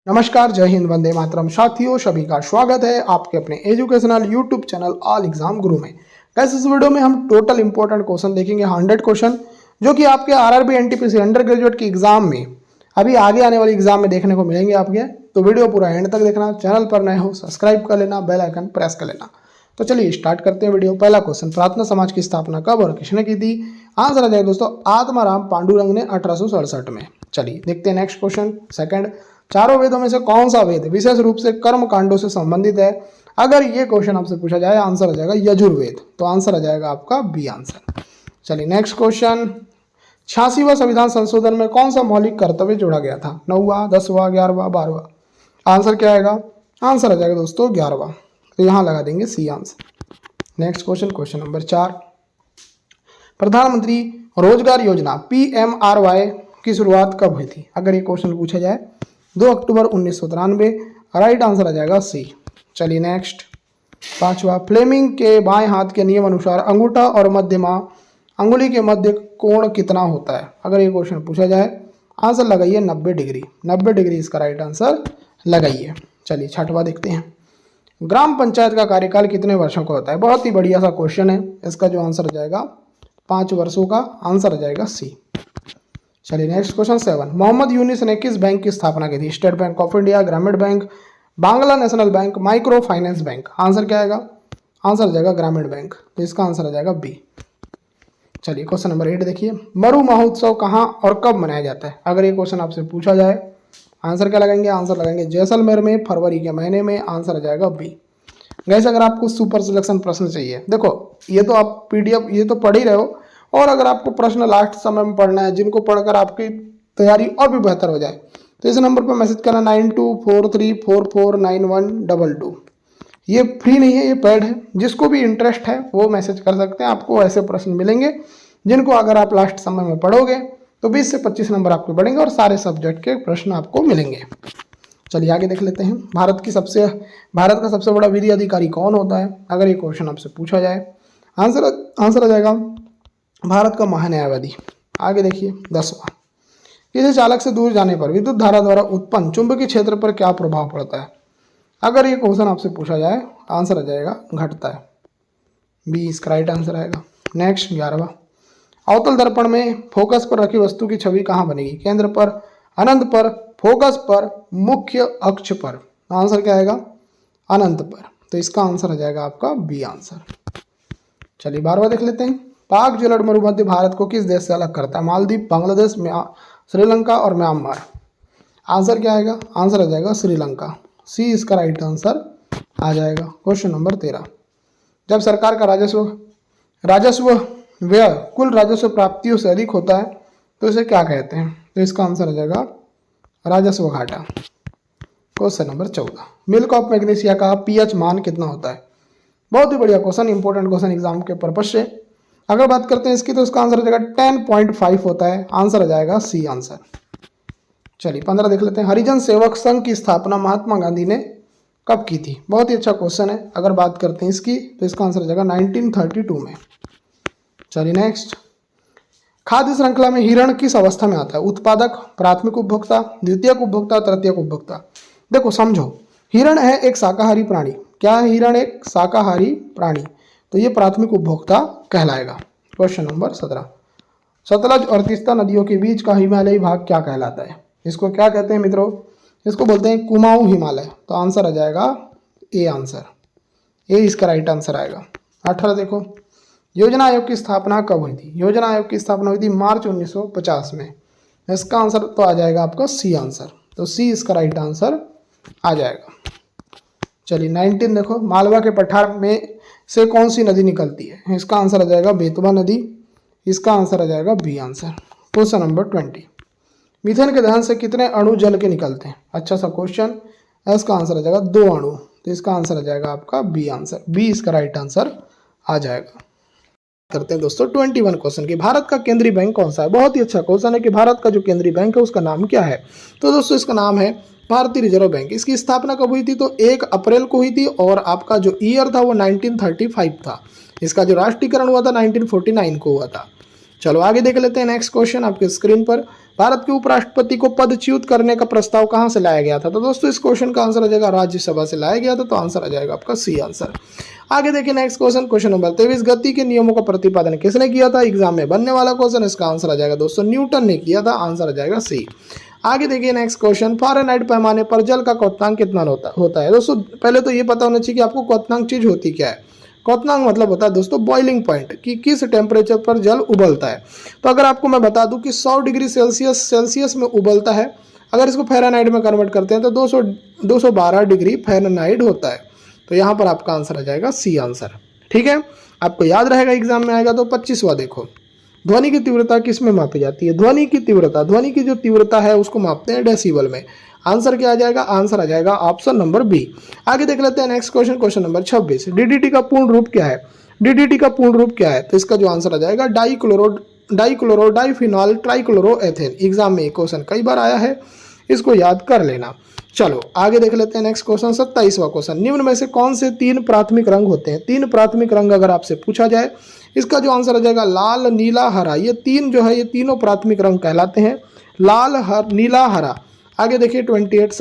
नमस्कार, जय हिंद, वंदे मातरम। साथियों, सभी का स्वागत है आपके अपने educational YouTube channel all exam गुरु में। गाइस, इस वीडियो में हम टोटल इंपॉर्टेंट क्वेश्चन देखेंगे, 100 क्वेश्चन, जो कि आपके आरआरबी एनटीपीसी अंडर ग्रेजुएट की एग्जाम में अभी आगे आने वाली एग्जाम में देखने को मिलेंगे आपके। तो वीडियो पूरा एंड तक देखना। चैनल पर नए हो सब्सक्राइब कर लेना, बेल आइकन प्रेस कर लेना। तो चलिए स्टार्ट करते हैं वीडियो। पहला क्वेश्चन, प्रार्थना समाज की स्थापना कब और किसने की थी? आंसर आ जाएगा दोस्तों आत्माराम पांडुरंग ने 1867 में। चलिए देखते हैं नेक्स्ट क्वेश्चन। सेकंड, चारों वेदों में से कौन सा वेद विशेष रूप से कर्म कांडों से संबंधित है? अगर ये क्वेश्चन आपसे पूछा जाए, आंसर आ जाएगा यजुर्वेद। तो आंसर आ जाएगा आपका बी आंसर। चलिए नेक्स्ट क्वेश्चन, 86वां संविधान संशोधन में कौन सा मौलिक कर्तव्य जोड़ा गया था? 9वां, 10वां, 11वां, 12वां? आंसर क्या आएगा? आंसर आ जाएगा दोस्तों 11वां। तो यहाँ लगा देंगे C answer. Next question, question number 4, प्रधानमंत्री रोजगार योजना PMRY की शुरुआत कब हुई थी? अगर ये क्वेश्चन पूछा जाए, 2 अक्टूबर 1993। राइट आंसर आ जाएगा सी। चलिए नेक्स्ट, 5वां, फ्लेमिंग के बाएं हाथ के नियम अनुसार अंगूठा और मध्यमा अंगुली के मध्य कोण कितना होता है? अगर ये क्वेश्चन पूछा जाए, आंसर लगाइए 90 डिग्री। 90 डिग्री इसका राइट आंसर लगाइए। चलिए 6वां देखते हैं, ग्राम पंचायत का कार्यकाल कितने वर्षों का होता है? बहुत ही बढ़िया सा क्वेश्चन है। इसका जो आंसर आ जाएगा 5 वर्षों का। आंसर आ जाएगा सी। चलिए नेक्स्ट क्वेश्चन 7, मोहम्मद यूनिस ने किस बैंक की स्थापना की थी? स्टेट बैंक ऑफ इंडिया, ग्रामीण bank, Bangla national bank, micro finance bank? Answer क्या आएगा? आंसर आ जाएगा ग्रामीण बैंक। तो इसका आंसर आ जाएगा बी। चलिए क्वेश्चन नंबर 8 देखिए, मरु महोत्सव कहाँ और कब मनाया जाता है? अगर ये क्वेश्चन आपसे पूछा जाए, आंसर क्या लगाएंगे? आंसर लगाएंगे जैसलमेर में, फरवरी के महीने में। आंसर आ जाएगा बी। गैस, अगर आपको सुपर सिलेक्शन प्रश्न चाहिए, देखो ये तो आप PDF ये तो पढ़ ही रहे हो, और अगर आपको प्रश्न लास्ट समय में पढ़ना है, जिनको पढ़कर आपकी तैयारी और भी बेहतर हो जाए, तो इस नंबर पर मैसेज करना 9243449122। ये फ्री नहीं है, ये पेड है। जिसको भी इंटरेस्ट है वो मैसेज कर सकते हैं। आपको ऐसे प्रश्न मिलेंगे जिनको अगर आप लास्ट समय में पढ़ोगे तो 20 से 25 नंबर आपके बढ़ेंगे और सारे सब्जेक्ट के प्रश्न आपको मिलेंगे। चलिए आगे देख लेते हैं, भारत का सबसे बड़ा विधि अधिकारी कौन होता है? अगर ये क्वेश्चन आपसे पूछा जाए, आंसर आ जाएगा भारत का महान्यायवादी। आगे देखिए 10वां, किसी चालक से दूर जाने पर विद्युत धारा द्वारा उत्पन्न चुंबकीय क्षेत्र पर क्या प्रभाव पड़ता है? अगर ये क्वेश्चन आपसे पूछा जाए, आंसर आ जाएगा घटता है। बी इसका राइट आंसर आएगा। नेक्स्ट 11वां, अवतल दर्पण में फोकस पर रखी वस्तु की छवि कहाँ बनेगी? केंद्र पर, अनंत पर, फोकस पर, मुख्य अक्ष पर? आंसर क्या आएगा? अनंत पर। तो इसका आंसर आ जाएगा आपका बी आंसर। चलिए 12वां देख लेते हैं, पाक जलद मरुमध्य भारत को किस देश से अलग करता है? मालदीव, बांग्लादेश, श्रीलंका और म्यांमार? आंसर क्या आएगा? आंसर आ जाएगा श्रीलंका। सी इसका राइट आंसर आ जाएगा। क्वेश्चन नंबर 13, जब सरकार का राजस्व व्यय कुल राजस्व प्राप्तियों से अधिक होता है तो इसे क्या कहते हैं? तो इसका आंसर आ जाएगा राजस्व घाटा। Question number 14, milk of magnesia का pH मान कितना होता है? बहुत ही बढ़िया क्वेश्चन, इंपॉर्टेंट क्वेश्चन एग्जाम के पर्पज से। अगर बात करते हैं इसकी, तो इसका आंसर आ जाएगा 10.5 होता है। आंसर आ जाएगा सी आंसर। चलिए 15 देख लेते हैं, हरिजन सेवक संघ की स्थापना महात्मा गांधी ने कब की थी? बहुत ही अच्छा क्वेश्चन है। अगर बात करते हैं इसकी, तो इसका आंसर आ जाएगा 1932 में। चलिए नेक्स्ट, खाद्य श्रृंखला में हिरण किस अवस्था में आता है? उत्पादक, प्राथमिक उपभोक्ता, द्वितीयक उपभोक्ता, तृतीयक उपभोक्ता? देखो समझो, हिरण है एक शाकाहारी प्राणी। क्या है हिरण? एक शाकाहारी प्राणी। तो ये प्राथमिक उपभोक्ता कहलाएगा। क्वेश्चन नंबर 17, सतलज और तीस्ता नदियों के बीच का हिमालयी भाग क्या कहलाता है? इसको क्या कहते हैं मित्रों? इसको बोलते हैं कुमाऊं हिमालय। तो आंसर आ जाएगा ए आंसर। ए इसका राइट आंसर आएगा। 18 देखो, योजना आयोग की स्थापना कब हुई थी? योजना आयोग की स्थापना हुई थी मार्च 1950 में। इसका आंसर तो आ जाएगा आपका सी आंसर। तो सी इसका राइट आंसर आ जाएगा। चलिए 19 देखो, मालवा के पठार में से कौन सी नदी निकलती है? इसका आंसर आ जाएगा बेतवा नदी। इसका आंसर आ जाएगा B answer. Question number 20, methane के दहन से कितने अणु जल के निकलते हैं? अच्छा सा क्वेश्चन। इसका आंसर आ जाएगा 2 अणु। तो इसका आंसर आ जाएगा आपका बी आंसर। बी इसका राइट आंसर आ जाएगा। करते हैं दोस्तों 21 क्वेश्चन की, भारत का केंद्रीय बैंक कौन सा है? बहुत ही अच्छा क्वेश्चन है कि भारत का जो केंद्रीय बैंक है उसका नाम क्या है? तो दोस्तों इसका नाम है भारतीय रिजर्व बैंक। इसकी स्थापना कब हुई थी? तो 1 अप्रैल को हुई थी, और आपका जो ईयर था वो 1935 था। इसका जो राष्ट्रीयकरण हुआ था 1949 को हुआ था। चलो आगे देख लेते हैं नेक्स्ट क्वेश्चन आपके स्क्रीन पर। भारत के उपराष्ट्रपति को पदच्युत करने का प्रस्ताव कहां से लाया गया था? तो दोस्तों इस क्वेश्चन का आंसर आ जाएगा राज्यसभा से लाया गया था, तो आंसर आ जाएगा आपका सी आंसर। आगे देखिए नेक्स्ट क्वेश्चन, क्वेश्चन नंबर 23, गति के नियमों का प्रतिपादन किसने किया था? एग्जाम में बनने वाला क्वेश्चन, इसका आंसर आ जाएगा दोस्तों न्यूटन ने किया था, आंसर आ जाएगा सी। आगे देखिए नेक्स्ट क्वेश्चन, फ़ारेनहाइट पैमाने पर जल का क्वथनांक कितना होता है? दोस्तों पहले तो ये पता होना चाहिए कि आपको क्वथनांक चीज होती क्या है। क्वथनांक मतलब होता है दोस्तों बॉइलिंग पॉइंट, कि किस टेम्परेचर पर जल उबलता है। तो अगर आपको मैं बता दूं कि 100 डिग्री सेल्सियस में उबलता है, अगर इसको फ़ारेनहाइट में कन्वर्ट करते हैं तो 212 डिग्री फ़ारेनहाइट होता है। तो यहाँ पर आपका आंसर आ जाएगा सी आंसर। ठीक है, आपको याद रहेगा, एग्जाम में आएगा। तो 25वां देखो, ध्वनि की तीव्रता किस में मापी जाती है? ध्वनि की तीव्रता, ध्वनि की जो तीव्रता है उसको मापते हैं डेसिबल में। आंसर क्या आ जाएगा? आंसर आ जाएगा ऑप्शन नंबर बी। आगे देख लेते हैं next question, question number 26, DDT का पूर्ण रूप क्या है? डीडीटी का पूर्ण रूप क्या है? तो इसका जो आंसर आ जाएगा डाइक्लोरो डाइफिनॉल ट्राइक्लोरोएथेन। एग्जाम में क्वेश्चन कई बार आया है, इसको याद कर लेना। चलो आगे देख लेते हैं नेक्स्ट क्वेश्चन, 27वां क्वेश्चन, निम्न में से कौन से 3 प्राथमिक रंग होते हैं? 3 प्राथमिक रंग अगर आपसे पूछा जाए, इसका जो आंसर आ जाएगा लाल, नीला, हरा। ये 3 जो है ये तीनों प्राथमिक रंग कहलाते हैं, लाल, नीला, हरा। आगे देखिए 28,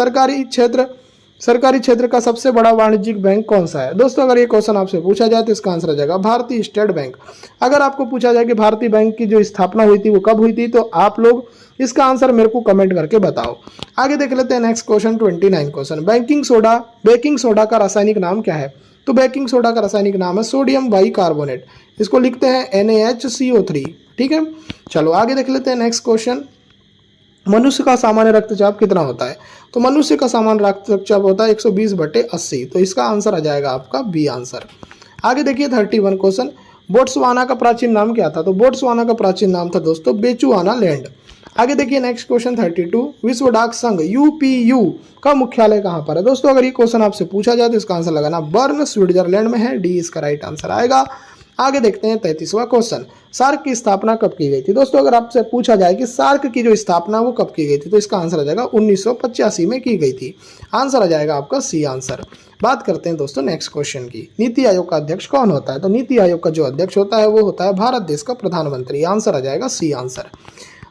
सरकारी क्षेत्र का सबसे बड़ा वाणिज्यिक बैंक कौन सा है? दोस्तों अगर ये क्वेश्चन आपसे पूछा जाए तो इसका आंसर आ जाएगा भारतीय स्टेट बैंक। अगर आपको पूछा जाए कि भारतीय बैंक की जो स्थापना हुई थी वो कब हुई थी, तो आप लोग इसका आंसर मेरे को कमेंट करके बताओ। आगे देख लेते हैं next question, 29 question, baking soda का रासायनिक नाम क्या है? तो बेकिंग सोडा का रासायनिक नाम है सोडियम बाइकार्बोनेट, इसको लिखते हैं NaHCO3। ठीक है, चलो आगे देख लेते हैं नेक्स्ट क्वेश्चन, मनुष्य का सामान्य रक्तचाप कितना होता है? तो मनुष्य का सामान्य रक्तचाप होता है 120/80, तो इसका आंसर आ जाएगा आपका बी आंसर। आगे देखिए 31 क्वेश्चन, बोट्सवाना का प्राचीन नाम क्या था? तो बोट्सवाना का प्राचीन नाम था दोस्तों बेचुआना लैंड। आगे देखिए नेक्स्ट क्वेश्चन 32, विश्व डाक संघ UPU का मुख्यालय कहाँ पर है? दोस्तों अगर ये क्वेश्चन आपसे पूछा जाए तो इसका आंसर लगाना बर्न स्विट्जरलैंड में है, डी इसका राइट आंसर आएगा। आगे देखते हैं 33वां क्वेश्चन, सार्क की स्थापना कब की गई थी? दोस्तों अगर आपसे पूछा जाए कि सार्क की जो स्थापना वो कब की गई थी, तो इसका आंसर आ जाएगा 1985 में की गई थी, आंसर आ जाएगा आपका सी आंसर। बात करते हैं दोस्तों नेक्स्ट क्वेश्चन की, नीति आयोग का अध्यक्ष कौन होता है? तो नीति आयोग का जो अध्यक्ष होता है वो होता है भारत देश का प्रधानमंत्री, आंसर आ जाएगा सी आंसर।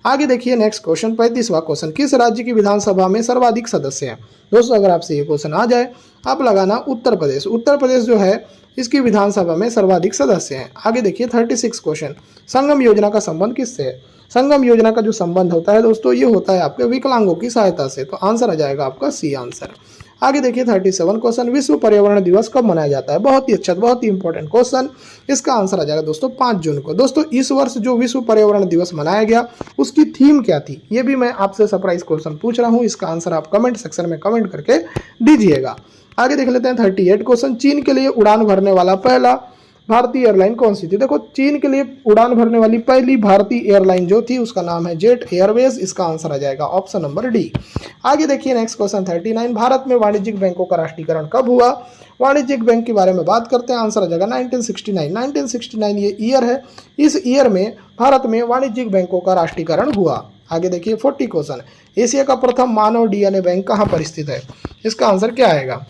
आगे देखिए नेक्स्ट क्वेश्चन 35वां क्वेश्चन, किस राज्य की विधानसभा में सर्वाधिक सदस्य हैं? दोस्तों अगर आपसे ये क्वेश्चन आ जाए, आप लगाना उत्तर प्रदेश। उत्तर प्रदेश जो है इसकी विधानसभा में सर्वाधिक सदस्य हैं। आगे देखिए 36 क्वेश्चन, संगम योजना का संबंध किससे है? संगम योजना का जो संबंध होता है दोस्तों ये होता है आपके विकलांगों की सहायता से, तो आंसर आ जाएगा आपका सी आंसर। आगे देखिए 37 क्वेश्चन, विश्व पर्यावरण दिवस कब मनाया जाता है? बहुत ही अच्छा, बहुत ही इंपॉर्टेंट क्वेश्चन। इसका आंसर आ जाएगा दोस्तों 5 जून को। दोस्तों इस वर्ष जो विश्व पर्यावरण दिवस मनाया गया उसकी थीम क्या थी, ये भी मैं आपसे सरप्राइज क्वेश्चन पूछ रहा हूँ, इसका आंसर आप कमेंट सेक्शन में कमेंट करके दीजिएगा। आगे देख लेते हैं 38 क्वेश्चन, चीन के लिए उड़ान भरने वाला पहला भारतीय एयरलाइन कौन सी थी? देखो चीन के लिए उड़ान भरने वाली पहली भारतीय एयरलाइन जो थी उसका नाम है जेट एयरवेज, इसका आंसर आ जाएगा ऑप्शन नंबर डी। आगे देखिए नेक्स्ट क्वेश्चन 39, भारत में वाणिज्यिक बैंकों का राष्ट्रीयकरण कब हुआ? वाणिज्यिक बैंक के बारे में बात करते हैं, आंसर आ जाएगा 1969। 1969 ये ईयर है, इस ईयर में भारत में वाणिज्यिक बैंकों का राष्ट्रीयकरण हुआ। आगे देखिए 40 क्वेश्चन, एशिया का प्रथम मानव DNA बैंक कहाँ पर स्थित है? इसका आंसर क्या आएगा?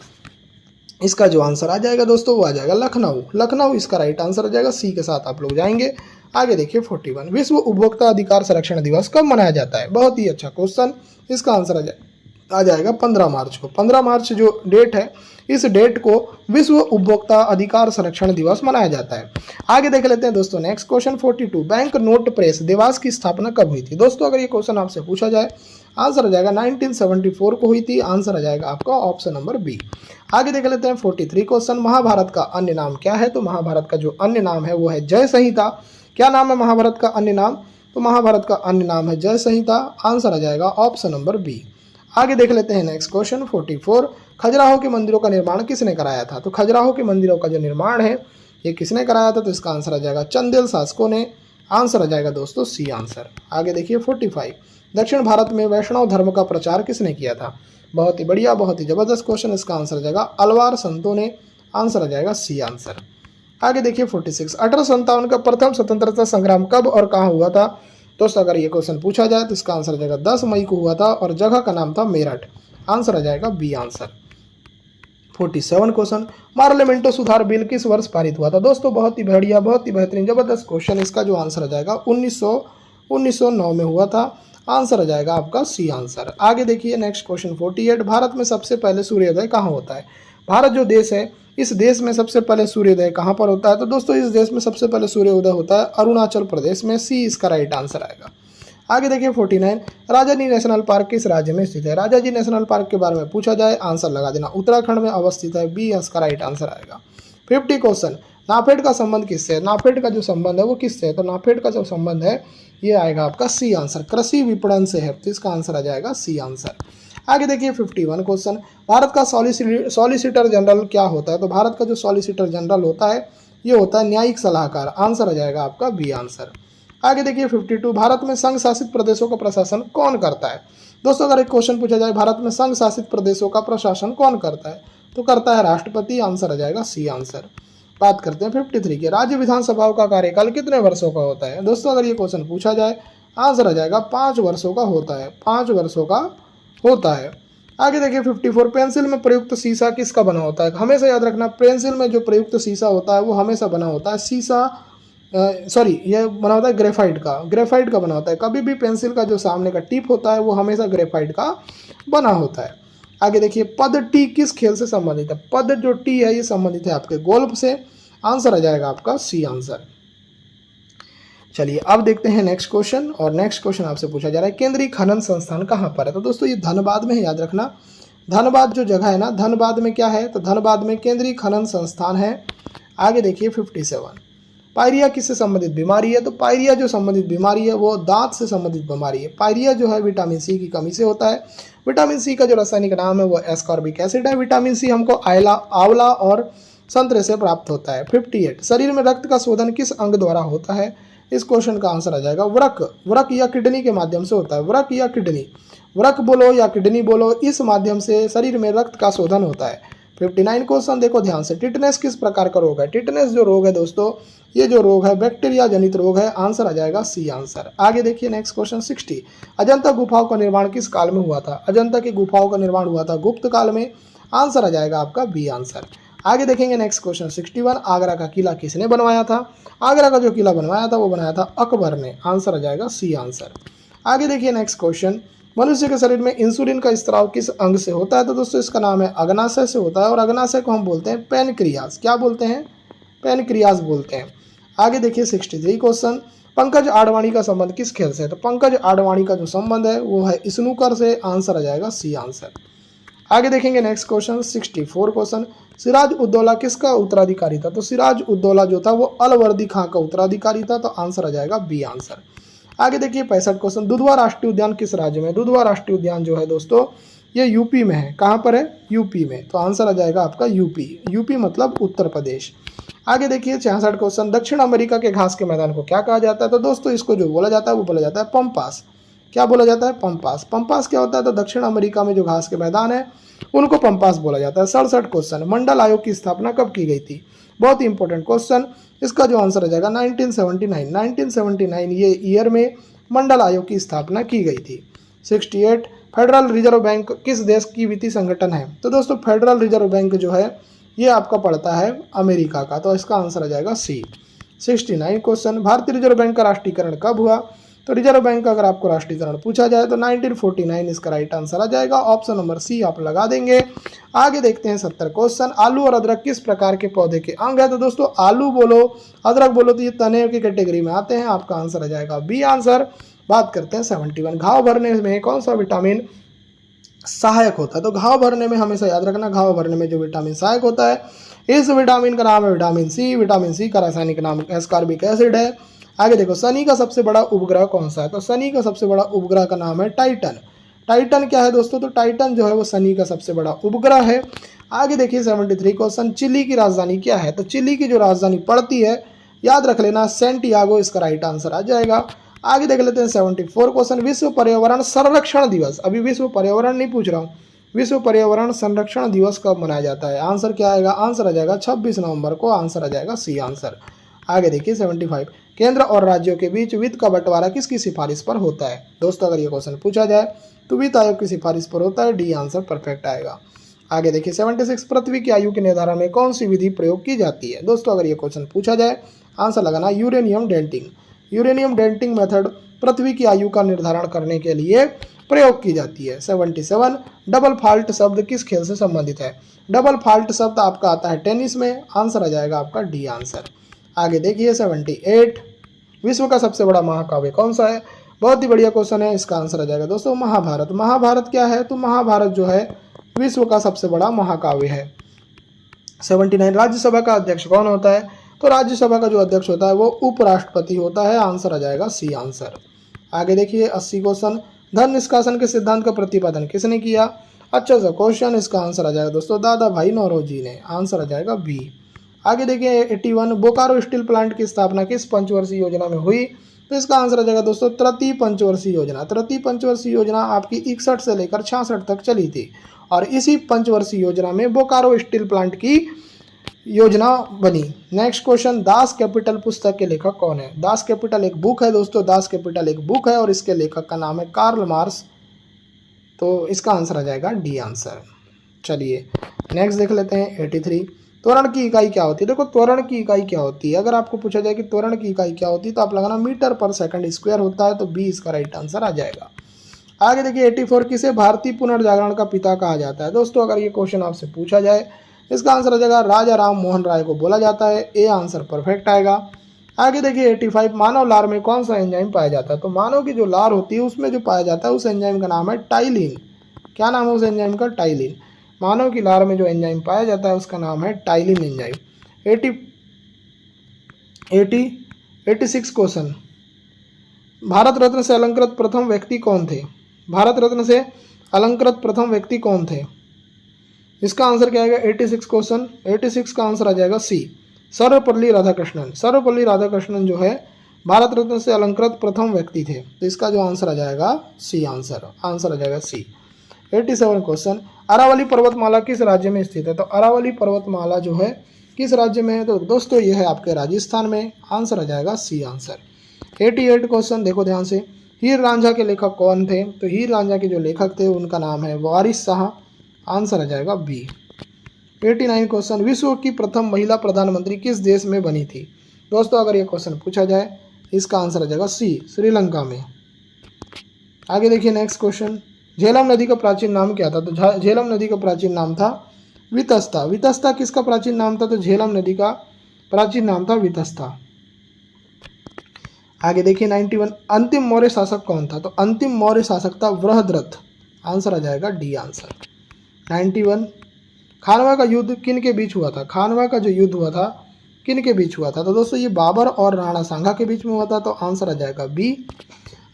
इसका जो आंसर आ जाएगा दोस्तों वो आ जाएगा लखनऊ। लखनऊ इसका राइट आंसर आ जाएगा, सी के साथ आप लोग जाएंगे। आगे देखिए 41, विश्व उपभोक्ता अधिकार संरक्षण दिवस कब मनाया जाता है? बहुत ही अच्छा क्वेश्चन, इसका आंसर आ जाएगा 15 मार्च को। 15 मार्च जो डेट है इस डेट को विश्व उपभोक्ता अधिकार संरक्षण दिवस मनाया जाता है। आगे देख लेते हैं दोस्तों next question 42, bank note press Dewas की स्थापना कब हुई थी? दोस्तों अगर ये क्वेश्चन आपसे पूछा जाए आंसर आ जाएगा 1974 को हुई थी, आंसर आ जाएगा आपका ऑप्शन नंबर बी। आगे देख लेते हैं 43 क्वेश्चन, महाभारत का अन्य नाम क्या है? तो महाभारत का जो अन्य नाम है वो है जय संहिता। क्या नाम है महाभारत का अन्य नाम? तो महाभारत का अन्य नाम है जय संहिता, आंसर आ जाएगा ऑप्शन नंबर बी। आगे देख लेते हैं नेक्स्ट क्वेश्चन 44, खजुराहो के मंदिरों का निर्माण किसने कराया था? तो खजुराहो के मंदिरों का जो निर्माण है ये किसने कराया था? तो इसका आंसर आ जाएगा चंदेल शासकों ने, आंसर आ जाएगा दोस्तों सी आंसर। आगे देखिए 45, दक्षिण भारत में वैष्णव धर्म का प्रचार किसने किया था? बहुत ही बढ़िया, बहुत ही जबरदस्त क्वेश्चन, इसका आंसर आ जाएगा अलवार संतों ने, आंसर आ जाएगा सी आंसर। आगे देखिए 46, 1857 का प्रथम स्वतंत्रता संग्राम कब और कहाँ हुआ था? दोस्तों अगर ये क्वेश्चन पूछा जाए तो इसका आंसर आ जाएगा 10 मई को हुआ था और जगह का नाम था मेरठ, आंसर आ जाएगा बी आंसर। 47 क्वेश्चन, पार्लियामेंटो सुधार बिल किस वर्ष पारित हुआ था? दोस्तों बहुत ही बढ़िया, बहुत ही बेहतरीन, जबरदस्त क्वेश्चन, इसका जो आंसर आ जाएगा 1909 में हुआ था। आंसर आ जाएगा आपका सी आंसर। आगे देखिए नेक्स्ट क्वेश्चन 48, भारत में सबसे पहले सूर्योदय कहाँ होता है? भारत जो देश है, इस देश में सबसे पहले सूर्योदय कहाँ पर होता है? तो दोस्तों इस देश में सबसे पहले सूर्योदय होता है अरुणाचल प्रदेश में। सी इसका राइट आंसर आएगा। आगे देखिए 49, राजाजी नेशनल पार्क किस राज्य में स्थित है? राजाजी नेशनल पार्क के बारे में पूछा जाए, आंसर लगा देना, उत्तराखंड में अवस्थित है। बी इसका राइट आंसर आएगा। 50 क्वेश्चन, नाफेड का संबंध किससे है? नाफेड का जो संबंध है वो किससे है? तो नाफेड का जो संबंध है ये आएगा आपका सी आंसर, कृषि विपणन से है। तो इसका आंसर आ जाएगा सी आंसर। आगे देखिए 51 क्वेश्चन, भारत का सॉलिसिटर जनरल क्या होता है? तो भारत का जो सॉलिसिटर जनरल होता है ये होता है न्यायिक सलाहकार। आंसर आ जाएगा आपका बी आंसर। आगे देखिए 52, भारत में संघ शासित प्रदेशों का प्रशासन कौन करता है? दोस्तों अगर एक क्वेश्चन पूछा जाए भारत में संघ शासित प्रदेशों का प्रशासन कौन करता है, तो करता है राष्ट्रपति। आंसर आ जाएगा सी आंसर। बात करते हैं 53 की, राज्य विधानसभाओं का कार्यकाल कितने वर्षों का होता है? दोस्तों अगर ये क्वेश्चन पूछा जाए, आंसर आ जाएगा 5 वर्षों का होता है। 5 वर्षों का होता है। आगे देखिए 54, पेंसिल में प्रयुक्त शीशा किसका बना होता है? हमेशा याद रखना, पेंसिल में जो प्रयुक्त शीशा होता है वो हमेशा बना होता है शीशा ये बना होता है ग्रेफाइट का। ग्रेफाइट का बना होता है। कभी भी पेंसिल का जो सामने का टिप होता है वो हमेशा ग्रेफाइट का बना होता है। आगे देखिए पद टी किस खेल से संबंधित है? पद जो टी है ये संबंधित है आपके गोल्फ से। आंसर आ जाएगा आपका सी आंसर। चलिए अब देखते हैं नेक्स्ट क्वेश्चन, और नेक्स्ट क्वेश्चन आपसे पूछा जा रहा है केंद्रीय खनन संस्थान कहाँ पर है? तो दोस्तों ये धनबाद में है, याद रखना। धनबाद जो जगह है ना, धनबाद में क्या है? तो धनबाद में केंद्रीय खनन संस्थान है। आगे देखिए 57, पायरिया किससे संबंधित बीमारी है? तो पायरिया जो संबंधित बीमारी है वो दांत से संबंधित बीमारी है। पायरिया जो है विटामिन सी की कमी से होता है। विटामिन सी का जो रासायनिक नाम है वो एस्कॉर्बिक एसिड है। विटामिन सी हमको आंवला और संतरे से प्राप्त होता है। 58, शरीर में रक्त का शोधन किस अंग द्वारा होता है? इस क्वेश्चन का आंसर आ जाएगा वृक। वृक या किडनी के माध्यम से होता है। वृक या किडनी, वृक बोलो या किडनी बोलो, इस माध्यम से शरीर में रक्त का शोधन होता है। 59 क्वेश्चन देखो ध्यान से, टिटनेस किस प्रकार का रोग है? टिटनेस जो रोग है दोस्तों, ये जो रोग है बैक्टीरिया जनित रोग है। आंसर आ जाएगा सी आंसर। आगे देखिए नेक्स्ट क्वेश्चन 60, अजंता गुफाओं का निर्माण किस काल में हुआ था? अजंता की गुफाओं का निर्माण हुआ था गुप्त काल में। आंसर आ जाएगा आपका बी आंसर। आगे देखेंगे नेक्स्ट क्वेश्चन 61, आगरा का किला किसने बनवाया था? आगरा का जो किला बनवाया था वो बनाया था अकबर ने। आंसर आ जाएगा सी आंसर। आगे देखिए नेक्स्ट क्वेश्चन, मनुष्य के शरीर में इंसुलिन का स्त्राव किस अंग से होता है? तो दोस्तों इसका नाम है अग्नाशय से होता है, और अग्नाशय को हम बोलते हैं पैनक्रियाज। क्या बोलते हैं? पैनक्रियाज बोलते हैं। आगे देखिए 63 क्वेश्चन, पंकज आडवाणी का संबंध किस खेल से है? तो पंकज आडवाणी का जो संबंध है वो है स्नूकर से। आंसर आ जाएगा सी आंसर। आगे देखेंगे next question 64 question, Siraj ud-Daulah किसका उत्तराधिकारी था? तो सिराज उद्दौला जो था वो अलवर्दी खां का उत्तराधिकारी था। तो आंसर आ जाएगा बी आंसर। आगे देखिए 65 क्वेश्चन, दुधवा राष्ट्रीय उद्यान किस राज्य में? दुधवा राष्ट्रीय उद्यान जो है दोस्तों ये यूपी में है। कहाँ पर है? यूपी में। तो आंसर आ जाएगा आपका यूपी। यूपी मतलब उत्तर प्रदेश। आगे देखिए 66 क्वेश्चन, दक्षिण अमेरिका के घास के मैदान को क्या कहा जाता है? तो दोस्तों इसको जो बोला जाता है वो बोला जाता है पंपास। क्या बोला जाता है? पंपास। पंपास क्या होता है? तो दक्षिण अमेरिका में जो घास के मैदान है उनको पंपास बोला जाता है। 67 क्वेश्चन, मंडल आयोग की स्थापना कब की गई थी? बहुत ही इंपॉर्टेंट क्वेश्चन। इसका जो आंसर आ जाएगा 1979। 1979 ये ईयर में मंडल आयोग की स्थापना की गई थी। 68, फेडरल रिजर्व बैंक किस देश की वित्तीय संगठन है? तो दोस्तों फेडरल रिजर्व बैंक जो है ये आपका पड़ता है अमेरिका का। तो इसका आंसर आ जाएगा सी। 69 क्वेश्चन, भारतीय रिजर्व बैंक का राष्ट्रीयकरण कब हुआ? तो रिजर्व बैंक का अगर आपको राष्ट्रीयकरण पूछा जाए तो 1949 इसका राइट आंसर आ जाएगा। ऑप्शन नंबर सी आप लगा देंगे। आगे देखते हैं 70 क्वेश्चन, आलू और अदरक किस प्रकार के पौधे के अंग है? तो दोस्तों आलू बोलो अदरक बोलो तो ये तने की कैटेगरी में आते हैं। आपका आंसर आ जाएगा बी आंसर। बात करते हैं 71, घाव भरने में कौन सा विटामिन सहायक होता है? तो घाव भरने में हमेशा याद रखना, घाव भरने में जो विटामिन सहायक होता है इस विटामिन का नाम है विटामिन सी। विटामिन सी का रासायनिक नाम एस्कॉर्बिक एसिड है। आगे देखो शनि का सबसे बड़ा उपग्रह कौन सा है? तो शनि का सबसे बड़ा उपग्रह का नाम है टाइटन। टाइटन क्या है दोस्तों? तो टाइटन जो है वो शनि का सबसे बड़ा उपग्रह है। आगे देखिए 73 क्वेश्चन, चिली की राजधानी क्या है? तो चिली की जो राजधानी पड़ती है याद रख लेना सेंटियागो, इसका राइट आंसर आ जाएगा। आगे देख लेते हैं 74 क्वेश्चन, विश्व पर्यावरण संरक्षण दिवस, अभी विश्व पर्यावरण नहीं पूछ रहा हूँ, विश्व पर्यावरण संरक्षण दिवस कब मनाया जाता है? आंसर क्या आएगा? आंसर आ जाएगा 26 नवंबर को। आंसर आ जाएगा सी आंसर। आगे देखिए 75, केंद्र और राज्यों के बीच वित्त का बंटवारा किसकी सिफारिश पर होता है? दोस्तों अगर ये क्वेश्चन पूछा जाए तो वित्त आयोग की सिफारिश पर होता है। डी आंसर परफेक्ट आएगा। आगे देखिए 76, पृथ्वी की आयु के निर्धारण में कौन सी विधि प्रयोग की जाती है? दोस्तों अगर ये क्वेश्चन पूछा जाए आंसर लगाना uranium dating. Uranium dating method पृथ्वी की आयु का निर्धारण करने के लिए प्रयोग की जाती है। 77 डबल फॉल्ट शब्द किस खेल से संबंधित है? डबल फॉल्ट शब्द आपका आता है टेनिस में। आंसर आ जाएगा आपका डी आंसर। आगे देखिए 78 विश्व का सबसे बड़ा महाकाव्य कौन सा है? बहुत ही बढ़िया क्वेश्चन है। इसका आंसर आ जाएगा दोस्तों महाभारत। महाभारत क्या है? तो महाभारत जो है विश्व का सबसे बड़ा महाकाव्य है। 79 राज्यसभा का अध्यक्ष कौन होता है? तो राज्यसभा का जो अध्यक्ष होता है वो उपराष्ट्रपति होता है। आंसर आ जाएगा सी आंसर। आगे देखिए 80 क्वेश्चन, धन निष्कासन के सिद्धांत का प्रतिपादन किसने किया? अच्छा सा क्वेश्चन। इसका आंसर आ जाएगा दोस्तों दादा भाई नौरोजी ने। आंसर आ जाएगा बी। आगे देखिए 81 बोकारो स्टील प्लांट की स्थापना किस पंचवर्षीय योजना में हुई? तो इसका आंसर आ जाएगा दोस्तों तृतीय पंचवर्षीय योजना। तृतीय पंचवर्षीय योजना आपकी 61 से लेकर 66 तक चली थी और इसी पंचवर्षीय योजना में बोकारो स्टील प्लांट की योजना बनी। नेक्स्ट क्वेश्चन, दास कैपिटल पुस्तक के लेखक कौन है? दास कैपिटल एक बुक है दोस्तों, दास कैपिटल एक बुक है और इसके लेखक का नाम है कार्ल मार्क्स। तो इसका आंसर आ जाएगा डी आंसर। चलिए नेक्स्ट देख लेते हैं 83 त्वरण की इकाई क्या होती है? देखो त्वरण की इकाई क्या होती है, अगर आपको पूछा जाए कि त्वरण की इकाई क्या होती है तो आप लगाना मीटर पर सेकंड स्क्वायर होता है। तो बी इसका राइट आंसर आ जाएगा। आगे देखिए 84 किसे भारतीय पुनर्जागरण का पिता कहा जाता है? दोस्तों अगर ये क्वेश्चन आपसे पूछा जाए इसका आंसर आ जाएगा राजा राम मोहन राय को बोला जाता है। ए आंसर परफेक्ट आएगा। आगे देखिए 85 मानव लार में कौन सा एंजाइम पाया जाता है? तो मानव की जो लार होती है उसमें जो पाया जाता है उस एंजाइम का नाम है टाइलिन। क्या नाम है उस एंजाइम का? टाइलिन। मानव की लार में जो एंजाइम पाया जाता है उसका नाम है ptyalin enzyme. 86 question, Bharat Ratna से अलंकृत प्रथम व्यक्ति कौन थे? भारत रत्न से अलंकृत प्रथम व्यक्ति कौन थे? इसका आंसर क्या आएगा? 86 क्वेश्चन। 86 का आंसर आ जाएगा सी सर्वपल्ली राधाकृष्णन। सर्वपल्ली राधाकृष्णन जो है भारत रत्न से अलंकृत प्रथम व्यक्ति थे। तो इसका जो आंसर आ जाएगा सी आंसर। आंसर आ जाएगा सी। 87 क्वेश्चन, अरावली पर्वतमाला किस राज्य में स्थित है? तो अरावली पर्वतमाला जो है किस राज्य में है? तो दोस्तों ये है आपके राजस्थान में। आंसर आ जाएगा सी आंसर। 88 क्वेश्चन देखो ध्यान से, हीर रांझा के लेखक कौन थे? तो हीर रांझा के जो लेखक थे उनका नाम है वारिस शाह। आंसर आ जाएगा बी। 89 क्वेश्चन, विश्व की प्रथम महिला प्रधानमंत्री किस देश में बनी थी? दोस्तों अगर ये क्वेश्चन पूछा जाए इसका आंसर आ जाएगा सी श्रीलंका में। आगे देखिए नेक्स्ट क्वेश्चन, झेलम नदी का प्राचीन नाम क्या था? तो झेलम नदी का प्राचीन नाम था वितस्ता। वितस्ता किसका प्राचीन नाम था? तो झेलम नदी का प्राचीन नाम था वितस्ता। आगे देखिए 91 अंतिम मौर्य शासक कौन था? तो अंतिम मौर्य शासक था बृहद्रथ। आंसर आ जाएगा डी आंसर। 91 खानवा का युद्ध किन के बीच हुआ था? खानवा का जो युद्ध हुआ था किन के बीच हुआ था? तो दोस्तों ये बाबर और राणा सांगा के बीच में हुआ था। तो आंसर आ जाएगा बी।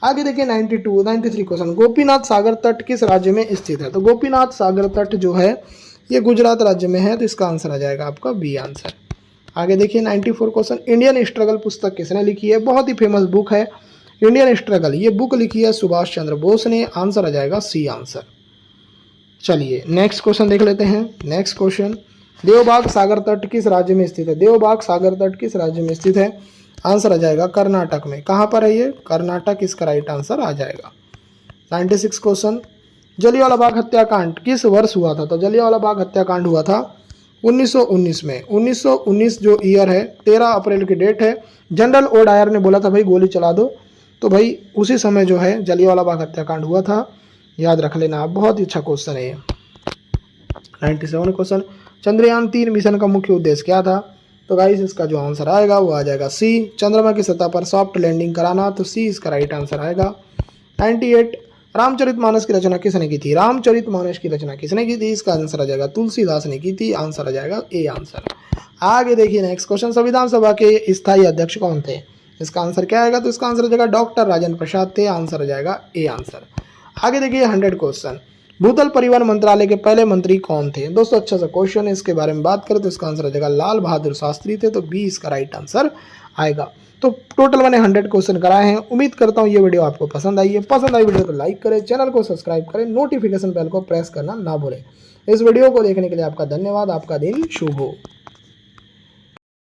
आगे देखिए 93 क्वेश्चन, गोपीनाथ सागर तट किस राज्य में स्थित है? तो गोपीनाथ सागर तट जो है ये गुजरात राज्य में है। तो इसका आंसर आ जाएगा आपका बी आंसर। आगे देखिए 94 क्वेश्चन, इंडियन स्ट्रगल पुस्तक किसने लिखी है? बहुत ही फेमस बुक है इंडियन स्ट्रगल। ये बुक लिखी है सुभाष चंद्र बोस ने। आंसर आ जाएगा सी आंसर। चलिए नेक्स्ट क्वेश्चन देख लेते हैं। नेक्स्ट क्वेश्चन, देवबाग सागर तट किस राज्य में स्थित है? देवबाग सागर तट किस राज्य में स्थित है? आंसर आ जाएगा कर्नाटक में। कहाँ पर है ये? कर्नाटक इसका राइट आंसर आ जाएगा। 96 क्वेश्चन, जलियांवाला बाग हत्याकांड किस वर्ष हुआ था? तो जलियांवाला बाग हत्याकांड हुआ था 1919 में। 1919 जो ईयर है 13 अप्रैल की डेट है। जनरल ओ डायर ने बोला था भाई गोली चला दो, तो भाई उसी समय जो है जलियांवाला बाग हत्याकांड हुआ था। याद रख लेना आप, बहुत ही अच्छा क्वेश्चन है ये। 97 क्वेश्चन, चंद्रयान 3 मिशन का मुख्य उद्देश्य क्या था? तो गाइस इसका जो आंसर आएगा वो आ जाएगा सी चंद्रमा की सतह पर सॉफ्ट लैंडिंग कराना। तो सी इसका राइट आंसर आएगा। 98 रामचरितमानस की रचना किसने की थी? रामचरितमानस की रचना किसने की थी? इसका आंसर आ जाएगा तुलसीदास ने की थी। आंसर आ जाएगा ए आंसर। आगे देखिए नेक्स्ट क्वेश्चन, संविधान सभा के स्थायी अध्यक्ष कौन थे? इसका आंसर क्या आएगा? तो इसका आंसर आ जाएगा डॉक्टर राजेंद्र प्रसाद थे। आंसर आ जाएगा ए आंसर। आगे देखिए 100 क्वेश्चन, भूतल परिवहन मंत्रालय के पहले मंत्री कौन थे? दोस्तों अच्छा सा क्वेश्चन है, इसके बारे में बात करें तो इसका आंसर आ जाएगा लाल बहादुर शास्त्री थे। तो बी इसका राइट आंसर आएगा। तो टोटल मैंने 100 क्वेश्चन कराए हैं। उम्मीद करता हूँ ये वीडियो आपको पसंद आई है। पसंद आई वीडियो को लाइक करें, चैनल को सब्सक्राइब करें, नोटिफिकेशन बेल को प्रेस करना ना भूलें। इस वीडियो को देखने के लिए आपका धन्यवाद। आपका दिन शुभ हो।